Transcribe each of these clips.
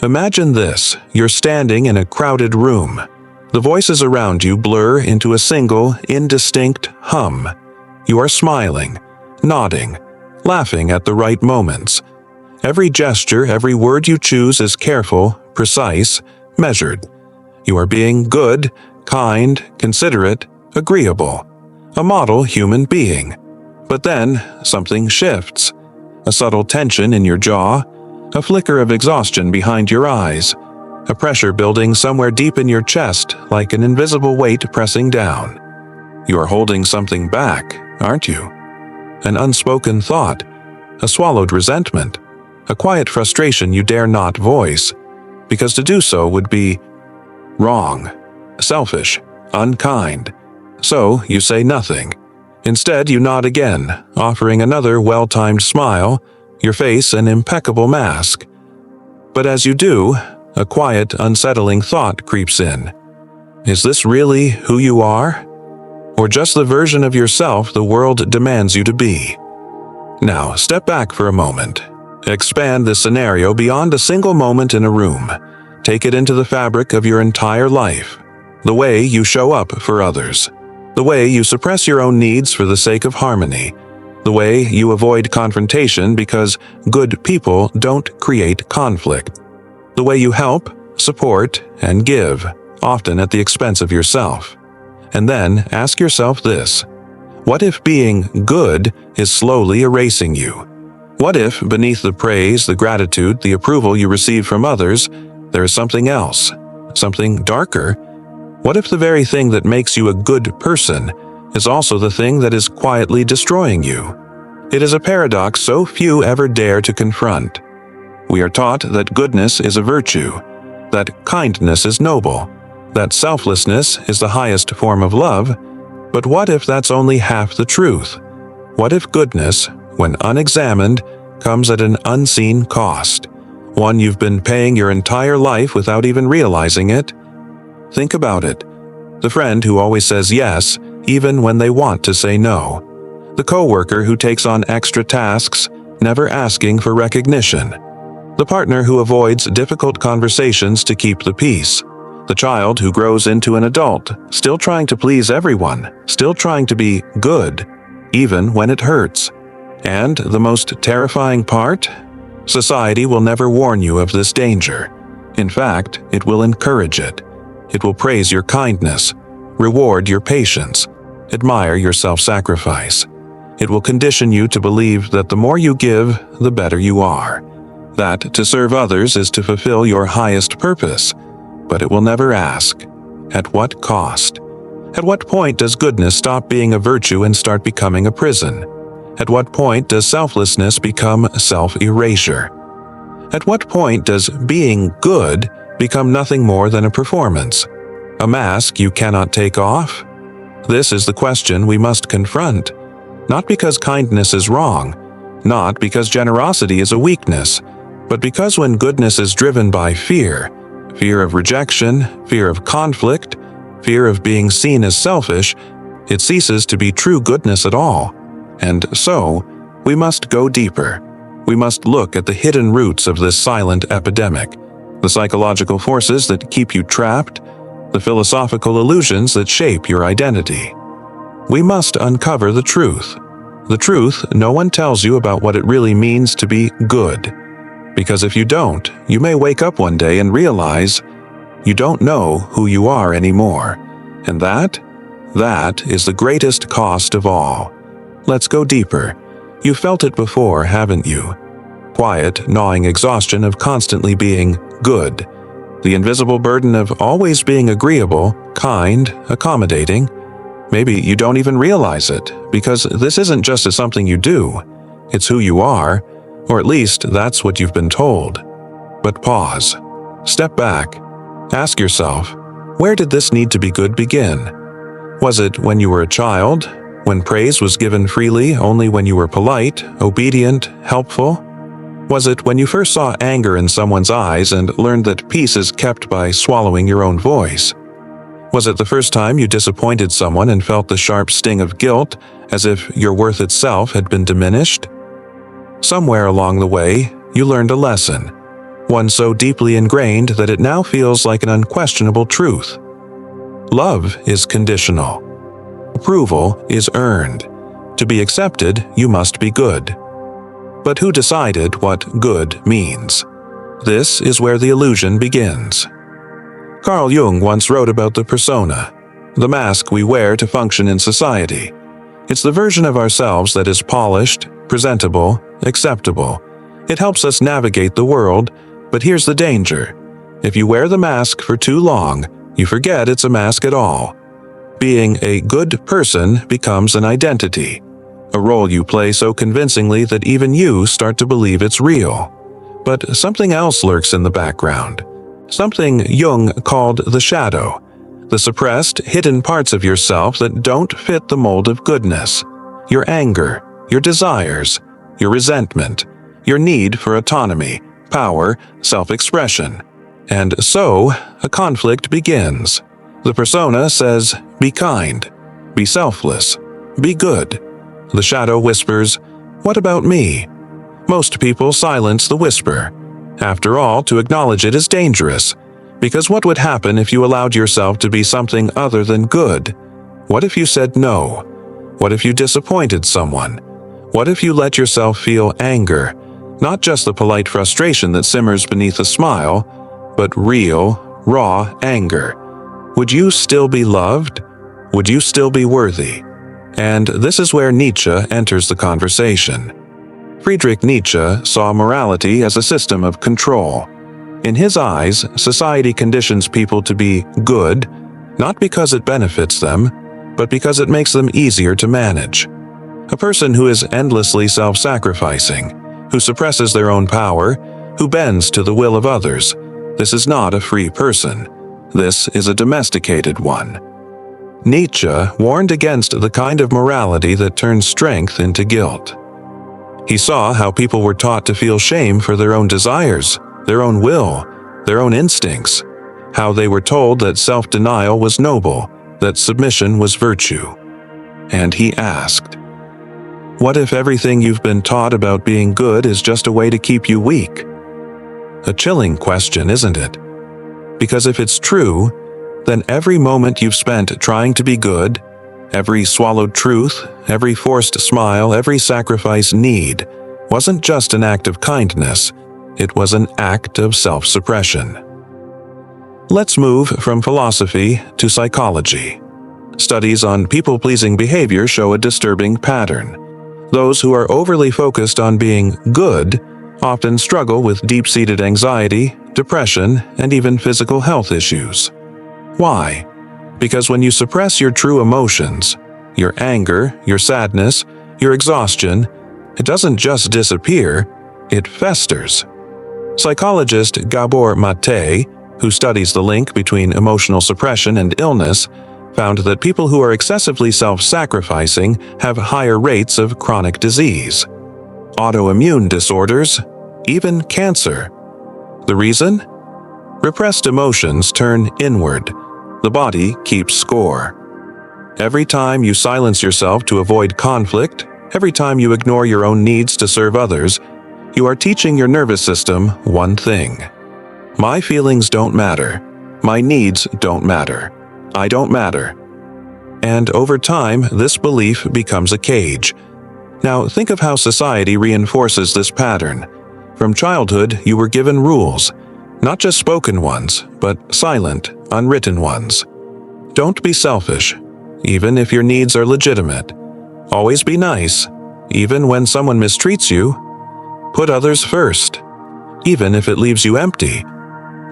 Imagine this: you're standing in a crowded room. The voices around you blur into a single, indistinct hum. You are smiling, nodding, laughing at the right moments. Every gesture, every word you choose is careful, precise, measured. You are being good, kind, considerate, agreeable, a model human being. But then, something shifts. A subtle tension in your jaw, a flicker of exhaustion behind your eyes, a pressure building somewhere deep in your chest like an invisible weight pressing down. You are holding something back, aren't you? An unspoken thought, a swallowed resentment, a quiet frustration you dare not voice, because to do so would be wrong, selfish, unkind. So you say nothing. Instead, you nod again, offering another well-timed smile, your face an impeccable mask. But as you do, a quiet, unsettling thought creeps in. Is this really who you are? Or just the version of yourself the world demands you to be? Now, step back for a moment. Expand this scenario beyond a single moment in a room. Take it into the fabric of your entire life. The way you show up for others. The way you suppress your own needs for the sake of harmony. The way you avoid confrontation because good people don't create conflict. The way you help, support, and give, often at the expense of yourself. And then ask yourself this: what if being good is slowly erasing you? What if, beneath the praise, the gratitude, the approval you receive from others, there is something else, something darker? What if the very thing that makes you a good person is also the thing that is quietly destroying you? It is a paradox so few ever dare to confront. We are taught that goodness is a virtue, that kindness is noble, that selflessness is the highest form of love. But what if that's only half the truth? What if goodness, when unexamined, comes at an unseen cost, one you've been paying your entire life without even realizing it? Think about it. The friend who always says yes, even when they want to say no. The coworker who takes on extra tasks, never asking for recognition. The partner who avoids difficult conversations to keep the peace. The child who grows into an adult, still trying to please everyone, still trying to be good, even when it hurts. And the most terrifying part? Society will never warn you of this danger. In fact, it will encourage it. It will praise your kindness, reward your patience, admire your self-sacrifice. It will condition you to believe that the more you give, the better you are. That to serve others is to fulfill your highest purpose. But it will never ask, at what cost? At what point does goodness stop being a virtue and start becoming a prison? At what point does selflessness become self-erasure? At what point does being good become nothing more than a performance? A mask you cannot take off? This is the question we must confront. Not because kindness is wrong, not because generosity is a weakness, but because when goodness is driven by fear of rejection, fear of conflict, fear of being seen as selfish, it ceases to be true goodness at all. And so, we must go deeper. We must look at the hidden roots of this silent epidemic, the psychological forces that keep you trapped, the philosophical illusions that shape your identity. We must uncover the truth no one tells you about what it really means to be good. Because if you don't, you may wake up one day and realize you don't know who you are anymore. And that is the greatest cost of all. Let's go deeper. You've felt it before, haven't you? Quiet, gnawing exhaustion of constantly being good. The invisible burden of always being agreeable, kind, accommodating. Maybe you don't even realize it, because this isn't just something you do. It's who you are, or at least that's what you've been told. But pause. Step back. Ask yourself, where did this need to be good begin? Was it when you were a child? When praise was given freely only when you were polite, obedient, helpful? Was it when you first saw anger in someone's eyes and learned that peace is kept by swallowing your own voice? Was it the first time you disappointed someone and felt the sharp sting of guilt, as if your worth itself had been diminished? Somewhere along the way, you learned a lesson. one so deeply ingrained that it now feels like an unquestionable truth. Love is conditional. Approval is earned. To be accepted, you must be good. But who decided what good means? This is where the illusion begins. Carl Jung once wrote about the persona, the mask we wear to function in society. It's the version of ourselves that is polished, presentable, acceptable. It helps us navigate the world, but here's the danger. If you wear the mask for too long, you forget it's a mask at all. Being a good person becomes an identity, a role you play so convincingly that even you start to believe it's real. But something else lurks in the background. Something Jung called the shadow, the suppressed, hidden parts of yourself that don't fit the mold of goodness. Your anger, your desires, your resentment, your need for autonomy, power, self-expression. And so, a conflict begins. The persona says, be kind, be selfless, be good. The shadow whispers, what about me? Most people silence the whisper. After all, to acknowledge it is dangerous, because what would happen if you allowed yourself to be something other than good? What if you said no? What if you disappointed someone? What if you let yourself feel anger, not just the polite frustration that simmers beneath a smile, but real, raw anger? Would you still be loved? Would you still be worthy? And this is where Nietzsche enters the conversation. Friedrich Nietzsche saw morality as a system of control. In his eyes, society conditions people to be good, not because it benefits them, but because it makes them easier to manage. A person who is endlessly self-sacrificing, who suppresses their own power, who bends to the will of others, this is not a free person. This is a domesticated one. Nietzsche warned against the kind of morality that turns strength into guilt. He saw how people were taught to feel shame for their own desires, their own will, their own instincts, how they were told that self-denial was noble, that submission was virtue. And he asked, what if everything you've been taught about being good is just a way to keep you weak? A chilling question, isn't it? Because if it's true, then every moment you've spent trying to be good, every swallowed truth, every forced smile, every sacrifice need, wasn't just an act of kindness, it was an act of self-suppression. Let's move from philosophy to psychology. Studies on people-pleasing behavior show a disturbing pattern. Those who are overly focused on being good often struggle with deep-seated anxiety, depression, and even physical health issues. Why? Because when you suppress your true emotions, your anger, your sadness, your exhaustion, it doesn't just disappear, it festers. Psychologist Gabor Mate, who studies the link between emotional suppression and illness, found that people who are excessively self-sacrificing have higher rates of chronic disease, autoimmune disorders, even cancer. The reason? Repressed emotions turn inward. The body keeps score. Every time you silence yourself to avoid conflict, every time you ignore your own needs to serve others, you are teaching your nervous system one thing. My feelings don't matter. My needs don't matter. I don't matter. And over time, this belief becomes a cage. Now think of how society reinforces this pattern. From childhood, you were given rules, not just spoken ones, but silent, unwritten ones. Don't be selfish, even if your needs are legitimate. Always be nice, even when someone mistreats you. Put others first, even if it leaves you empty.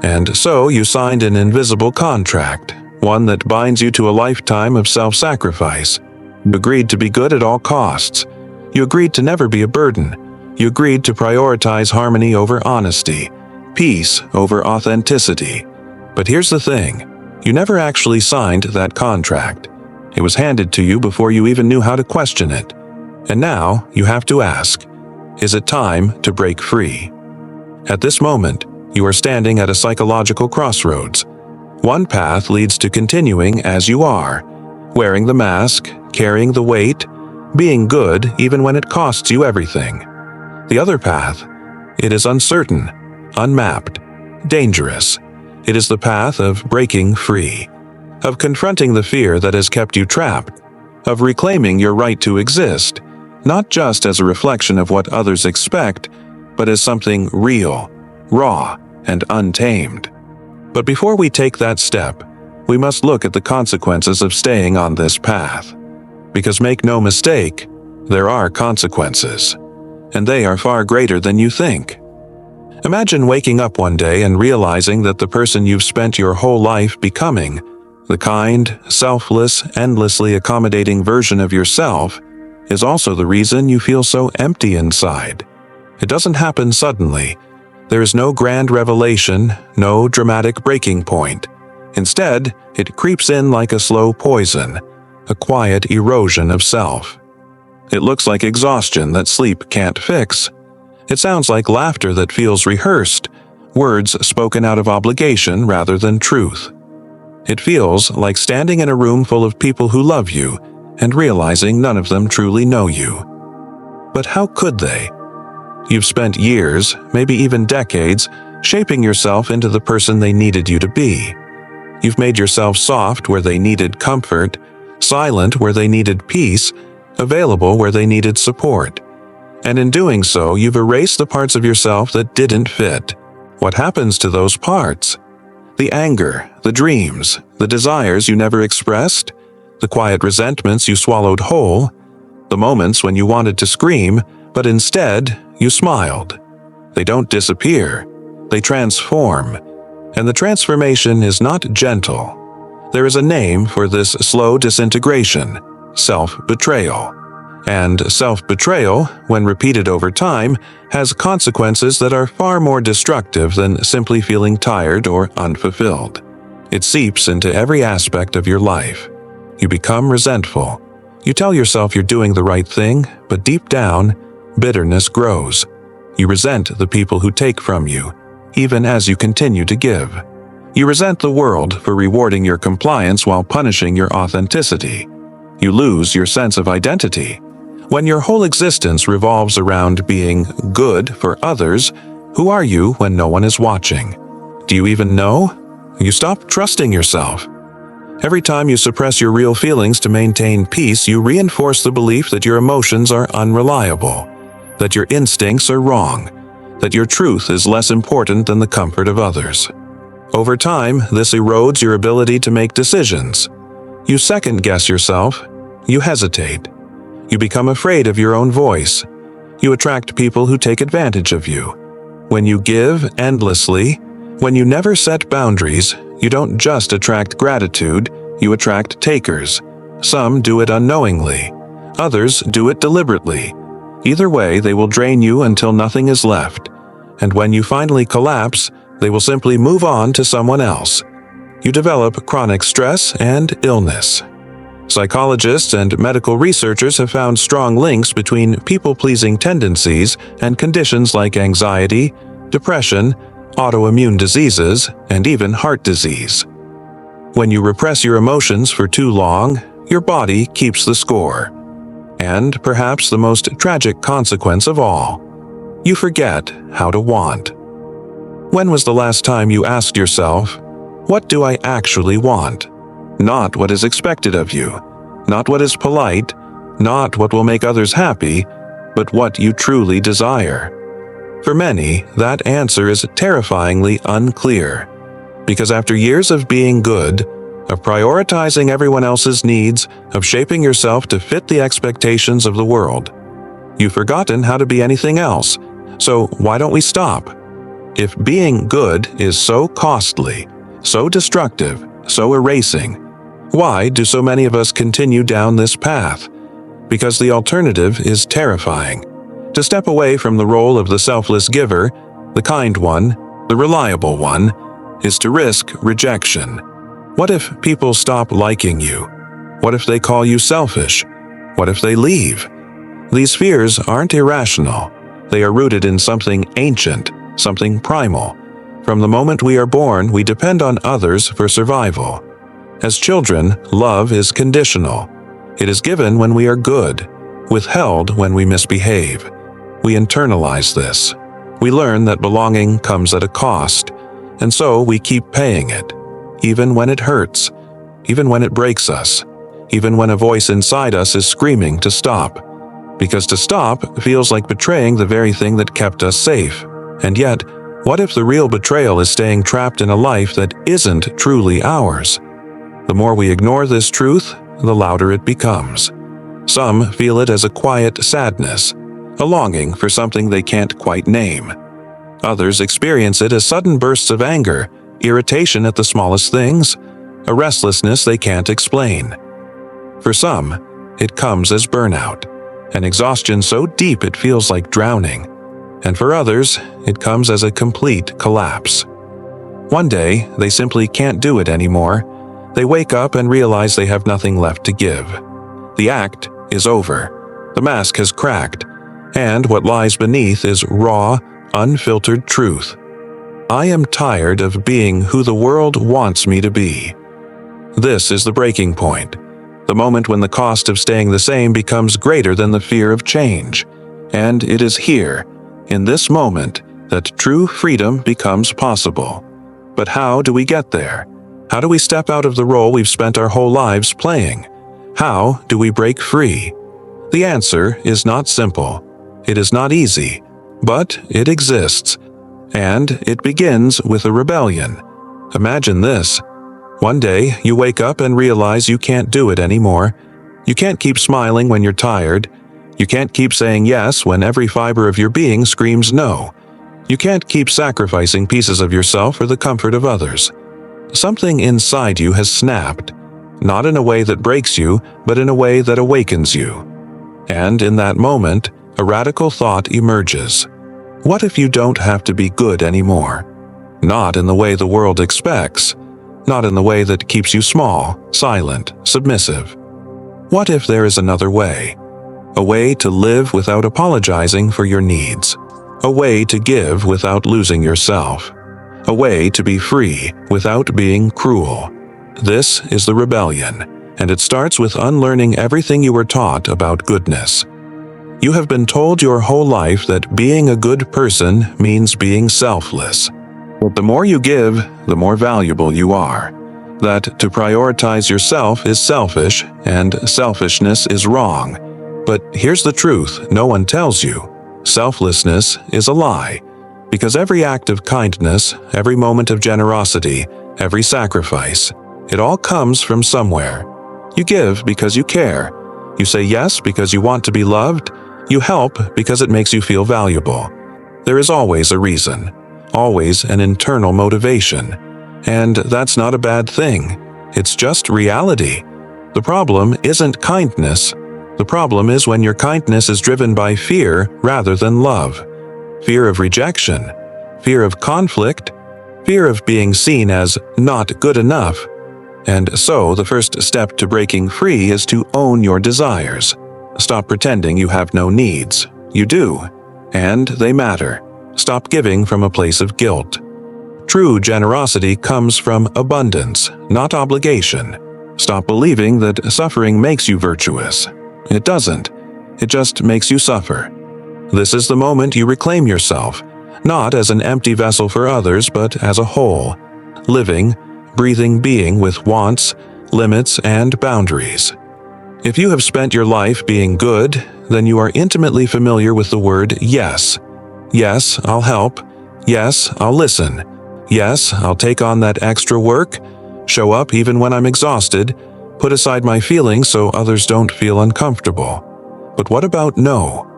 And so you signed an invisible contract, one that binds you to a lifetime of self-sacrifice. You agreed to be good at all costs. You agreed to never be a burden. You agreed to prioritize harmony over honesty, peace over authenticity. But here's the thing. You never actually signed that contract. It was handed to you before you even knew how to question it. And now you have to ask, is it time to break free? At this moment, you are standing at a psychological crossroads. One path leads to continuing as you are, wearing the mask, carrying the weight, being good even when it costs you everything. The other path, it is uncertain, unmapped, dangerous. It is the path of breaking free, of confronting the fear that has kept you trapped, of reclaiming your right to exist, not just as a reflection of what others expect, but as something real, raw, and untamed. But before we take that step, we must look at the consequences of staying on this path. Because make no mistake, there are consequences, and they are far greater than you think. Imagine waking up one day and realizing that the person you've spent your whole life becoming, the kind, selfless, endlessly accommodating version of yourself, is also the reason you feel so empty inside. It doesn't happen suddenly. There is no grand revelation, no dramatic breaking point. Instead, it creeps in like a slow poison, a quiet erosion of self. It looks like exhaustion that sleep can't fix. It sounds like laughter that feels rehearsed, words spoken out of obligation rather than truth. It feels like standing in a room full of people who love you and realizing none of them truly know you. But how could they? You've spent years, maybe even decades, shaping yourself into the person they needed you to be. You've made yourself soft where they needed comfort, silent where they needed peace, available where they needed support. And in doing so, you've erased the parts of yourself that didn't fit. What happens to those parts? The anger, the dreams, the desires you never expressed, the quiet resentments you swallowed whole, the moments when you wanted to scream, but instead you smiled. They don't disappear, they transform. And the transformation is not gentle. There is a name for this slow disintegration: self-betrayal. And self-betrayal, when repeated over time, has consequences that are far more destructive than simply feeling tired or unfulfilled. It seeps into every aspect of your life. You become resentful. You tell yourself you're doing the right thing, but deep down, bitterness grows. You resent the people who take from you, even as you continue to give. You resent the world for rewarding your compliance while punishing your authenticity. You lose your sense of identity. When your whole existence revolves around being good for others, who are you when no one is watching? Do you even know? You stop trusting yourself. Every time you suppress your real feelings to maintain peace, you reinforce the belief that your emotions are unreliable, that your instincts are wrong, that your truth is less important than the comfort of others. Over time, this erodes your ability to make decisions. You second-guess yourself. You hesitate. You become afraid of your own voice. You attract people who take advantage of you. When you give endlessly, when you never set boundaries, you don't just attract gratitude, you attract takers. Some do it unknowingly. Others do it deliberately. Either way, they will drain you until nothing is left. And when you finally collapse, they will simply move on to someone else. You develop chronic stress and illness. Psychologists and medical researchers have found strong links between people-pleasing tendencies and conditions like anxiety, depression, autoimmune diseases, and even heart disease. When you repress your emotions for too long, your body keeps the score. And perhaps the most tragic consequence of all, you forget how to want. When was the last time you asked yourself, what do I actually want? Not what is expected of you, not what is polite, not what will make others happy, but what you truly desire. For many, that answer is terrifyingly unclear, because after years of being good, of prioritizing everyone else's needs, of shaping yourself to fit the expectations of the world, you've forgotten how to be anything else. So why don't we stop? If being good is so costly, so destructive, so erasing, why do so many of us continue down this path? Because the alternative is terrifying. To step away from the role of the selfless giver, the kind one, the reliable one, is to risk rejection. What if people stop liking you? What if they call you selfish? What if they leave? These fears aren't irrational. They are rooted in something ancient, something primal. From the moment we are born, we depend on others for survival. As children, love is conditional. It is given when we are good, withheld when we misbehave. We internalize this. We learn that belonging comes at a cost, and so we keep paying it, even when it hurts, even when it breaks us, even when a voice inside us is screaming to stop. Because to stop feels like betraying the very thing that kept us safe. And yet, what if the real betrayal is staying trapped in a life that isn't truly ours? The more we ignore this truth, the louder it becomes. Some feel it as a quiet sadness, a longing for something they can't quite name. Others experience it as sudden bursts of anger, irritation at the smallest things, a restlessness they can't explain. For some, it comes as burnout, an exhaustion so deep it feels like drowning. And for others, it comes as a complete collapse. One day, they simply can't do it anymore. They wake up and realize they have nothing left to give. The act is over. The mask has cracked, and what lies beneath is raw, unfiltered truth. I am tired of being who the world wants me to be. This is the breaking point, the moment when the cost of staying the same becomes greater than the fear of change. And it is here, in this moment, that true freedom becomes possible. But how do we get there? How do we step out of the role we've spent our whole lives playing? How do we break free? The answer is not simple. It is not easy, but it exists. And it begins with a rebellion. Imagine this. One day, you wake up and realize you can't do it anymore. You can't keep smiling when you're tired. You can't keep saying yes when every fiber of your being screams no. You can't keep sacrificing pieces of yourself for the comfort of others. Something inside you has snapped, not in a way that breaks you, but in a way that awakens you. And in that moment, a radical thought emerges. What if you don't have to be good anymore? Not in the way the world expects, not in the way that keeps you small, silent, submissive. What if there is another way? A way to live without apologizing for your needs. A way to give without losing yourself. A way to be free without being cruel. This is the rebellion, and it starts with unlearning everything you were taught about goodness. You have been told your whole life that being a good person means being selfless. The more you give, the more valuable you are. That to prioritize yourself is selfish, and selfishness is wrong. But here's the truth no one tells you. Selflessness is a lie. Because every act of kindness, every moment of generosity, every sacrifice, it all comes from somewhere. You give because you care. You say yes because you want to be loved. You help because it makes you feel valuable. There is always a reason, always an internal motivation. And that's not a bad thing. It's just reality. The problem isn't kindness. The problem is when your kindness is driven by fear rather than love. Fear of rejection, fear of conflict, fear of being seen as not good enough. And so the first step to breaking free is to own your desires. Stop pretending you have no needs. You do, and they matter. Stop giving from a place of guilt. True generosity comes from abundance, not obligation. Stop believing that suffering makes you virtuous. It doesn't. It just makes you suffer. This is the moment you reclaim yourself, not as an empty vessel for others, but as a whole, living, breathing being with wants, limits, and boundaries. If you have spent your life being good, then you are intimately familiar with the word yes. Yes, I'll help. Yes, I'll listen. Yes, I'll take on that extra work, show up even when I'm exhausted, put aside my feelings so others don't feel uncomfortable. But what about no?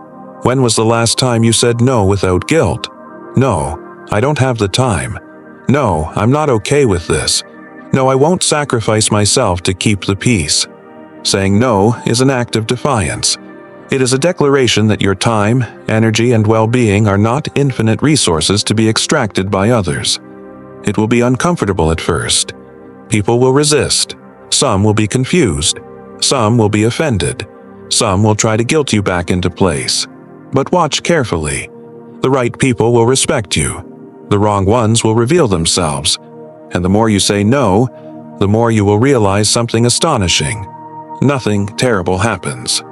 When was the last time you said no without guilt? No, I don't have the time. No, I'm not okay with this. No, I won't sacrifice myself to keep the peace. Saying no is an act of defiance. It is a declaration that your time, energy, and well-being are not infinite resources to be extracted by others. It will be uncomfortable at first. People will resist. Some will be confused. Some will be offended. Some will try to guilt you back into place. But watch carefully. The right people will respect you. The wrong ones will reveal themselves. And the more you say no, the more you will realize something astonishing. Nothing terrible happens.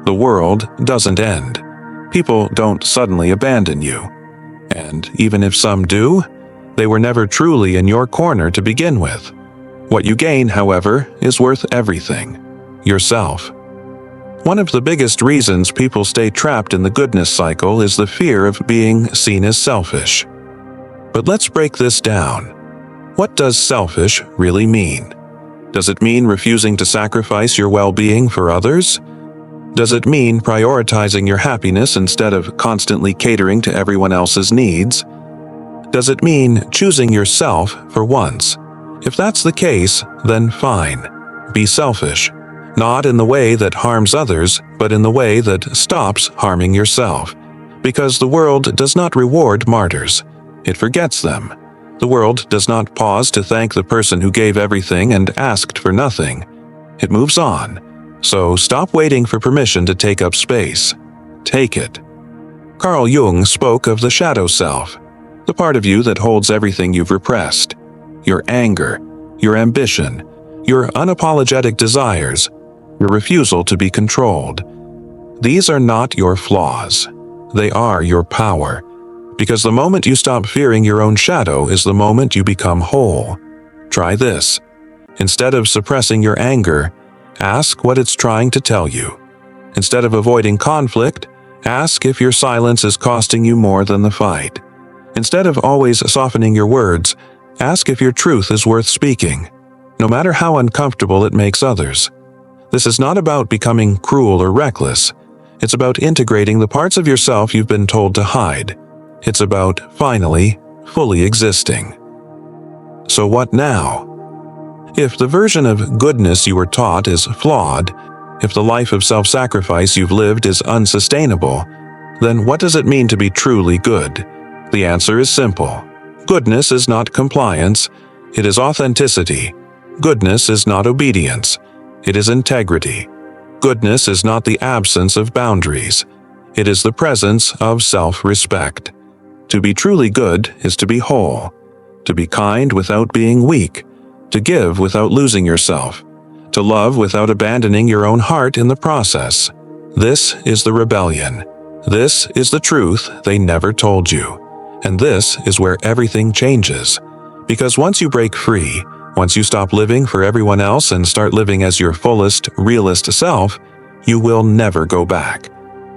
The world doesn't end. People don't suddenly abandon you. And even if some do, they were never truly in your corner to begin with. What you gain, however, is worth everything: yourself. One of the biggest reasons people stay trapped in the goodness cycle is the fear of being seen as selfish. But let's break this down. What does selfish really mean? Does it mean refusing to sacrifice your well-being for others? Does it mean prioritizing your happiness instead of constantly catering to everyone else's needs? Does it mean choosing yourself for once? If that's the case, then fine. Be selfish. Not in the way that harms others, but in the way that stops harming yourself. Because the world does not reward martyrs. It forgets them. The world does not pause to thank the person who gave everything and asked for nothing. It moves on. So stop waiting for permission to take up space. Take it. Carl Jung spoke of the shadow self, the part of you that holds everything you've repressed. Your anger, your ambition, your unapologetic desires, your refusal to be controlled. These are not your flaws. They are your power. Because the moment you stop fearing your own shadow is the moment you become whole. Try this. Instead of suppressing your anger, ask what it's trying to tell you. Instead of avoiding conflict, ask if your silence is costing you more than the fight. Instead of always softening your words, ask if your truth is worth speaking, no matter how uncomfortable it makes others. This is not about becoming cruel or reckless. It's about integrating the parts of yourself you've been told to hide. It's about, finally, fully existing. So what now? If the version of goodness you were taught is flawed, if the life of self-sacrifice you've lived is unsustainable, then what does it mean to be truly good? The answer is simple. Goodness is not compliance, it is authenticity. Goodness is not obedience, it is integrity. Goodness is not the absence of boundaries, it is the presence of self-respect. To be truly good is to be whole, to be kind without being weak, to give without losing yourself, to love without abandoning your own heart in the process. This is the rebellion. This is the truth they never told you. And this is where everything changes. Because once you break free, once you stop living for everyone else and start living as your fullest, realest self, you will never go back.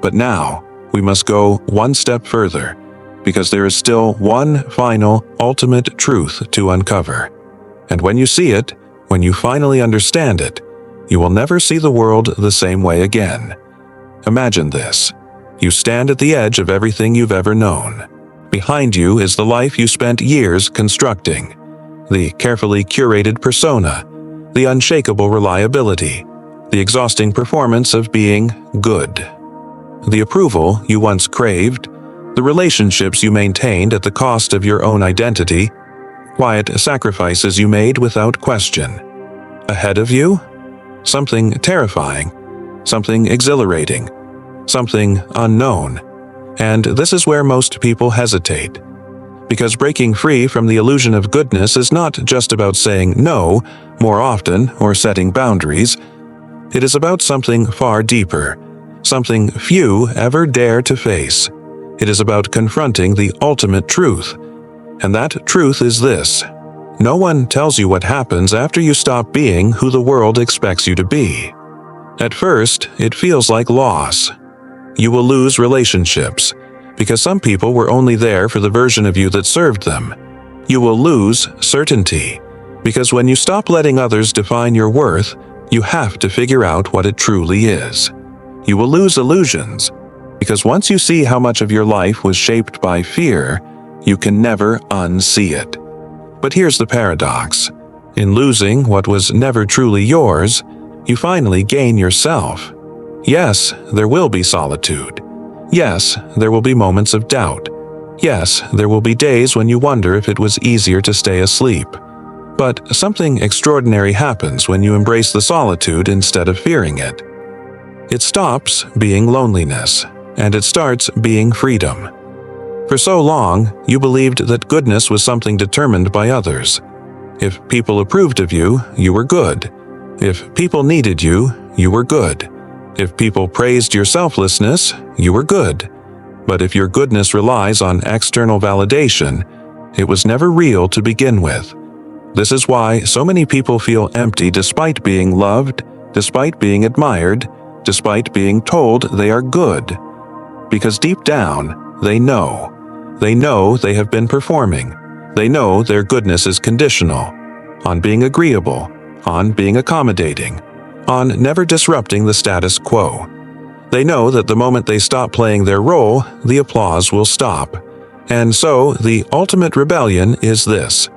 But now, we must go one step further, because there is still one final, ultimate truth to uncover. And when you see it, when you finally understand it, you will never see the world the same way again. Imagine this. You stand at the edge of everything you've ever known. Behind you is the life you spent years constructing, the carefully curated persona, the unshakable reliability, the exhausting performance of being good. The approval you once craved, the relationships you maintained at the cost of your own identity, quiet sacrifices you made without question. Ahead of you? Something terrifying, something exhilarating, something unknown. And this is where most people hesitate. Because breaking free from the illusion of goodness is not just about saying no more often or setting boundaries. It is about something far deeper, something few ever dare to face. It is about confronting the ultimate truth. And that truth is this: no one tells you what happens after you stop being who the world expects you to be. At first, it feels like loss. You will lose relationships, because some people were only there for the version of you that served them. You will lose certainty, because when you stop letting others define your worth, you have to figure out what it truly is. You will lose illusions, because once you see how much of your life was shaped by fear, you can never unsee it. But here's the paradox. In losing what was never truly yours, you finally gain yourself. Yes, there will be solitude. Yes, there will be moments of doubt. Yes, there will be days when you wonder if it was easier to stay asleep. But something extraordinary happens when you embrace the solitude instead of fearing it. It stops being loneliness, and it starts being freedom. For so long, you believed that goodness was something determined by others. If people approved of you, you were good. If people needed you, you were good. If people praised your selflessness, you were good. But if your goodness relies on external validation, it was never real to begin with. This is why so many people feel empty despite being loved, despite being admired, despite being told they are good. Because deep down, they know. They know they have been performing. They know their goodness is conditional, on being agreeable, on being accommodating, on never disrupting the status quo. They know that the moment they stop playing their role, the applause will stop. And so, the ultimate rebellion is this: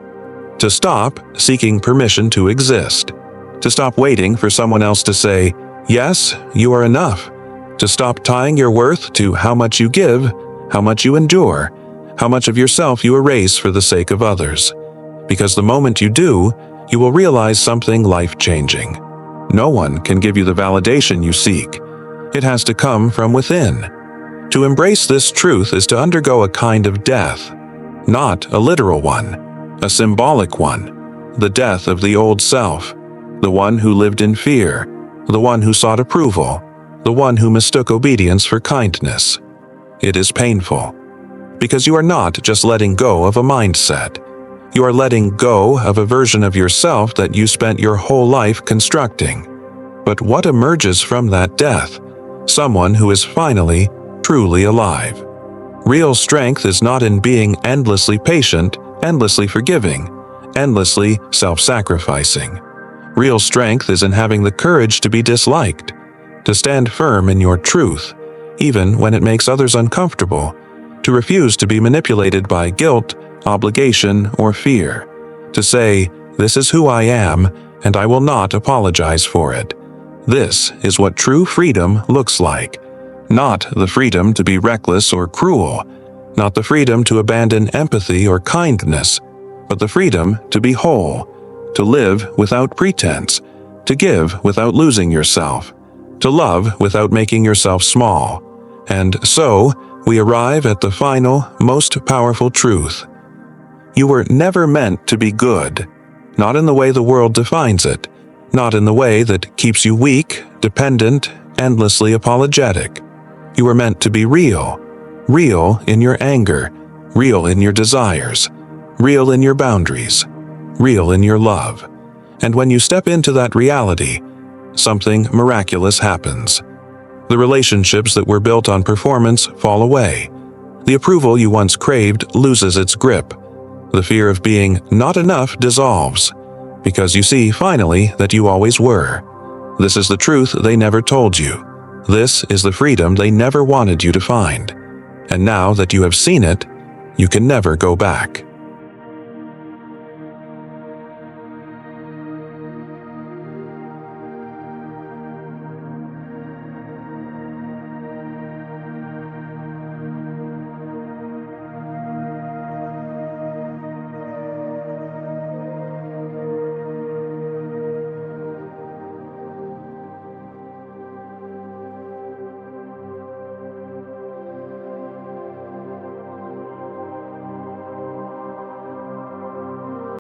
to stop seeking permission to exist, to stop waiting for someone else to say, "Yes, you are enough," to stop tying your worth to how much you give, how much you endure, how much of yourself you erase for the sake of others. Because the moment you do, you will realize something life-changing. No one can give you the validation you seek. It has to come from within. To embrace this truth is to undergo a kind of death, not a literal one, a symbolic one, the death of the old self, the one who lived in fear, the one who sought approval, the one who mistook obedience for kindness. It is painful, because you are not just letting go of a mindset. You are letting go of a version of yourself that you spent your whole life constructing. But what emerges from that death? Someone who is finally, truly alive. Real strength is not in being endlessly patient, endlessly forgiving, endlessly self-sacrificing. Real strength is in having the courage to be disliked, to stand firm in your truth, even when it makes others uncomfortable, to refuse to be manipulated by guilt, obligation, or fear, to say, "This is who I am, and I will not apologize for it." This is what true freedom looks like. Not the freedom to be reckless or cruel, not the freedom to abandon empathy or kindness, but the freedom to be whole, to live without pretense, to give without losing yourself, to love without making yourself small. And so, we arrive at the final, most powerful truth. You were never meant to be good, not in the way the world defines it, not in the way that keeps you weak, dependent, endlessly apologetic. You were meant to be real, real in your anger, real in your desires, real in your boundaries, real in your love. And when you step into that reality, something miraculous happens. The relationships that were built on performance fall away. The approval you once craved loses its grip. The fear of being not enough dissolves, because you see finally that you always were. This is the truth they never told you. This is the freedom they never wanted you to find. And now that you have seen it, you can never go back.